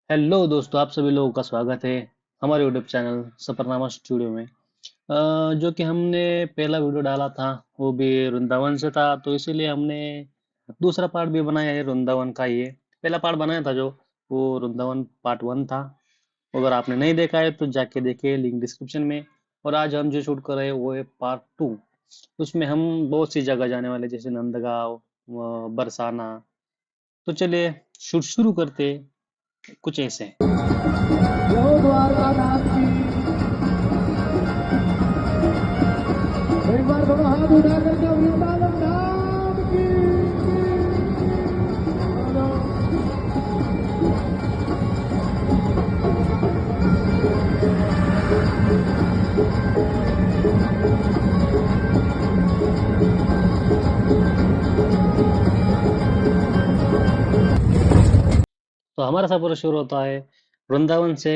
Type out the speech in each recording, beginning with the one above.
Hello दोस्तों, आप सभी लोगों का स्वागत है हमारे यूट्यूब चैनल सफरनामा स्टूडियो में। जो कि हमने पहला वीडियो डाला था वो भी वृंदावन से था, तो इसीलिए हमने दूसरा पार्ट भी बनाया है वृंदावन का। ये पहला पार्ट बनाया था जो वो वृंदावन पार्ट 1 था। अगर आपने नहीं देखा है तो जाके देखिए, लिंक डिस्क्रिप्शन में। और आज हम जो शूट कर रहे हैं वो है पार्ट 2। उसमें हम बहुत सी जगह जाने वाले, जैसे नंदगांव, बरसाना। तो चलिए शूट शुरू करते हैं। कुछ ऐसे। यो द्वारकानाथ की एक बार दोनों हाथ उठा करके वृंदावन धाम की। तो हमारा सफर शुरू होता है वृंदावन से।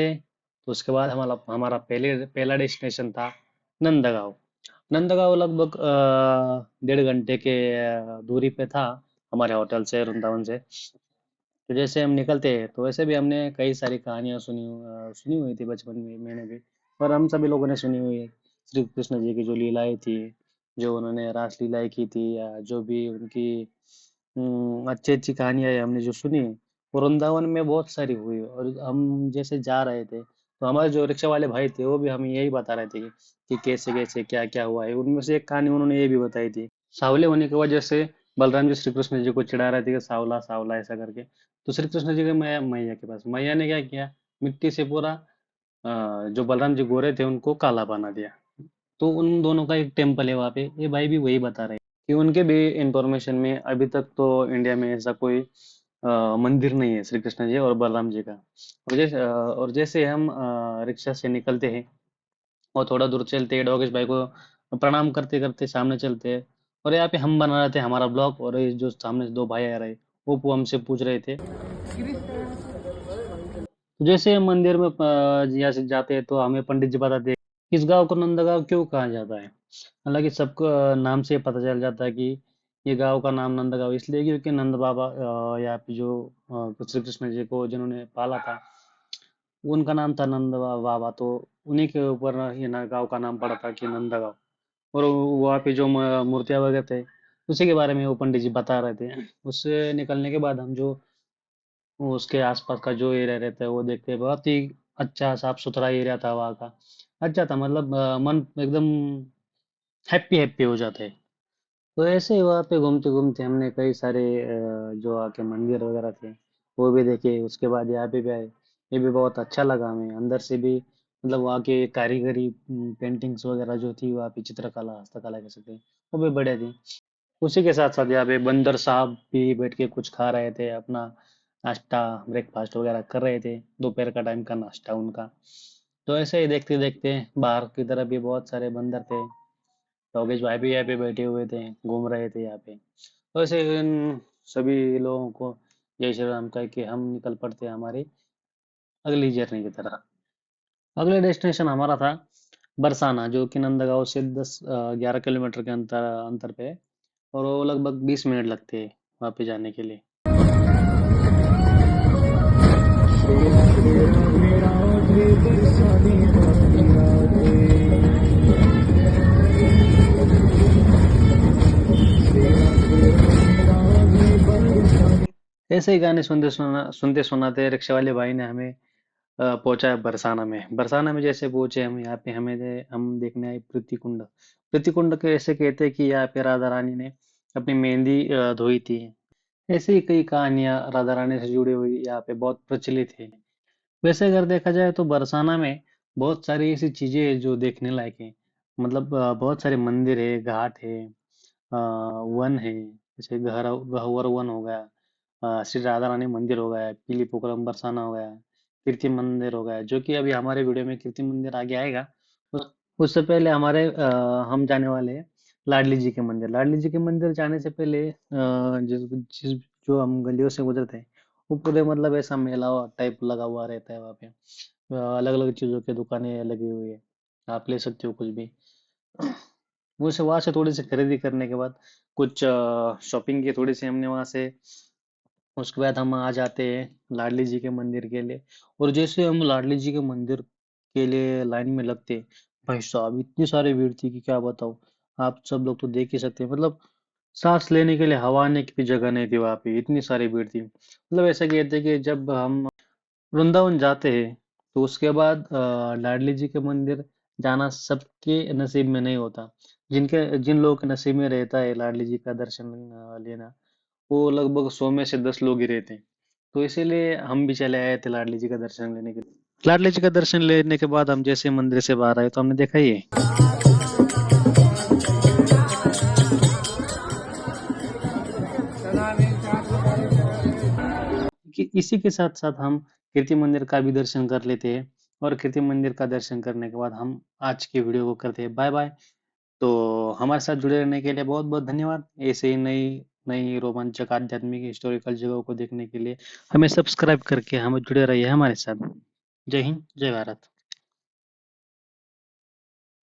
तो उसके बाद हमारा हमारा पहला डेस्टिनेशन था नंदगांव। नंदगांव लगभग 1.5 घंटे के दूरी पे था हमारे होटल से, वृंदावन से। तो जैसे हम निकलते हैं तो वैसे भी हमने कई सारी कहानियां सुनी हुई थी बचपन में, मैंने भी। और हम सभी लोगों ने सुनी हुई है श्री कृष्ण जी की जो लीलाएं थी, जो उन्होंने रास लीलाएं की थी, या जो भी उनकी अच्छी अच्छी कहानियां है हमने जो सुनी। वृंदावन में बहुत सारी हुई। और हम जैसे जा रहे थे तो हमारे जो रिक्शा वाले भाई थे वो भी हमें यही बता रहे थे कि कैसे कैसे क्या क्या हुआ है। उनमें से एक कहानी उन्होंने ये भी बताई थी, सावले होने की वजह से बलराम जी श्री कृष्ण जी को चिढ़ा रहे थे कि सावला सावला ऐसा करके। तो श्री कृष्ण जी गए मैया मैया के पास। मैया ने क्या किया, मिट्टी से पूरा जो बलराम जी गोरे थे उनको काला बना दिया। तो उन दोनों का एक टेम्पल है वहाँ पे। ये भाई भी वही बता रहे हैं कि उनके भी इंफॉर्मेशन में अभी तक तो इंडिया में ऐसा कोई मंदिर नहीं है श्री कृष्ण जी और बलराम जी का। और जैसे हम रिक्शा से निकलते हैं और थोड़ा दूर चलते हैं, डॉगेश भाई को प्रणाम करते करते सामने चलते हैं। और यहाँ पे हम बना रहे थे हमारा ब्लॉग, और ये जो सामने से दो भाई आ रहे वो हमसे पूछ रहे थे। तो जैसे हम मंदिर में यहाँ से जाते हैं तो हमें पंडित जी बताते हैं इस गांव को नंदगांव क्यों कहा जाता है। हालांकि सबको नाम से पता चल जाता है कि ये गांव का नाम नंदगांव इसलिए क्योंकि नंद बाबा यहाँ पे जो श्री कृष्ण जी को जिन्होंने पाला था उनका नाम था बाबा। तो उन्हीं के ऊपर ये ना गांव का नाम पड़ा था कि नंदगांव। और वहाँ पे जो मूर्तियां वगैरह थे उसी के बारे में वो पंडित जी बता रहे थे। उससे निकलने के बाद हम जो वो उसके आसपास का जो एरिया रहता है वो देखते हैं। बहुत ही अच्छा साफ सुथरा एरिया था वहाँ का। अच्छा था, मतलब मन एकदम हैप्पी हैप्पी हो जाते हैं। तो ऐसे ही वहाँ पे घूमते घूमते हमने कई सारे जो आके मंदिर वगैरह थे वो भी देखे। उसके बाद यहाँ पे भी आए। ये भी बहुत अच्छा लगा हमें अंदर से भी, मतलब वहाँ के कारीगरी पेंटिंग्स वगैरह जो थी वहाँ पे, चित्रकला हस्तकला कह सकते हैं, वो भी बढ़िया थी। उसी के साथ साथ यहाँ पे बंदर साहब भी बैठ के कुछ खा रहे थे अपना नाश्ता, ब्रेकफास्ट वगैरह कर रहे थे, दोपहर का टाइम का नाश्ता उनका। तो ऐसे ही देखते देखते बाहर की तरफ भी बहुत सारे बंदर थे। योगेश भाई भी यहाँ पे बैठे हुए थे, घूम रहे थे यहाँ पे। तो ऐसे इन सभी लोगों को जय श्री राम कह के हम निकल पड़ते हैं हमारी अगली जर्नी की तरफ। अगले डेस्टिनेशन हमारा था बरसाना, जो कि नंदगांव से 10-11 किलोमीटर के अंतर अंतर पे है। और वो लगभग 20 मिनट लगते हैं वहाँ पे जाने के लिए। श्री राधे राधे बरसाने राधे राधे। श्री राधे राधे बरसाने। ऐसे ही गाने सुनते सुनाते रिक्शा वाले भाई ने हमें पहुंचा बरसाना में। बरसाना में जैसे पहुंचे हम, यहाँ पे हम देखने आए प्रीति कुंड। प्रीति कुंड के ऐसे कहते हैं कि यहाँ पे राधा रानी ने अपनी मेहंदी धोई थी। ऐसे ही कई कहानियां राधा रानी से जुड़ी हुई यहाँ पे बहुत प्रचलित है। वैसे अगर देखा जाए तो बरसाना में बहुत सारी ऐसी चीजें हैं जो देखने लायक है। मतलब बहुत सारे मंदिर है, घाट है, वन है, जैसे गहवर वन हो गया, श्री राधा रानी मंदिर हो गया, पीली पोखरम बरसाना हो गया, कीर्ति मंदिर हो गया, जो कि अभी हमारे वीडियो में कीर्ति मंदिर आगे आएगा। उस, उससे पहले हम जाने वाले हैं लाडली जी के मंदिर। लाडली जी के मंदिर जाने से पहले जो हम गलियों से गुजरते हैं वो पूरे, मतलब ऐसा मेला टाइप लगा हुआ रहता है वहाँ पे। अलग अलग चीजों की दुकानें लगी हुई है, आप ले सकते हो कुछ भी। मुझे वहां से थोड़ी सी खरीदी करने के बाद कुछ शॉपिंग की, थोड़ी सी हमने वहां से उसके बाद हम आ जाते हैं लाडली जी के मंदिर के लिए। और जैसे हम लाडली जी के मंदिर के लिए लाइन में लगते, भाई साहब इतनी सारी भीड़ थी कि क्या बताऊं। आप सब लोग तो देख ही सकते हैं, मतलब सांस लेने के लिए हवा आने की भी जगह नहीं थी वहां पे, इतनी सारी भीड़ थी। मतलब ऐसा कहते हैं कि जब हम वृंदावन जाते हैं तो उसके बाद लाडली जी के मंदिर जाना सबके नसीब में नहीं होता। जिन लोगों के नसीब में रहता है लाडली जी का दर्शन लेना, वो लगभग 100 में से 10 लोग ही रहते हैं। तो इसीलिए हम भी चले आए थे लाडली जी का दर्शन लेने के लिए। लाडली जी का दर्शन लेने के बाद हम जैसे मंदिर से बाहर आए तो हमने देखा ये कि इसी के साथ साथ हम कीर्ति मंदिर का भी दर्शन कर लेते हैं। और कीर्ति मंदिर का दर्शन करने के बाद हम आज की वीडियो को करते हैं बाय बाय। तो हमारे साथ जुड़े रहने के लिए बहुत बहुत धन्यवाद। ऐसे ही नई नई रोमांचक आध्यात्मिक हिस्टोरिकल जगहों को देखने के लिए हमें सब्सक्राइब करके हमें जुड़े रहिए हमारे साथ। जय हिंद, जय भारत।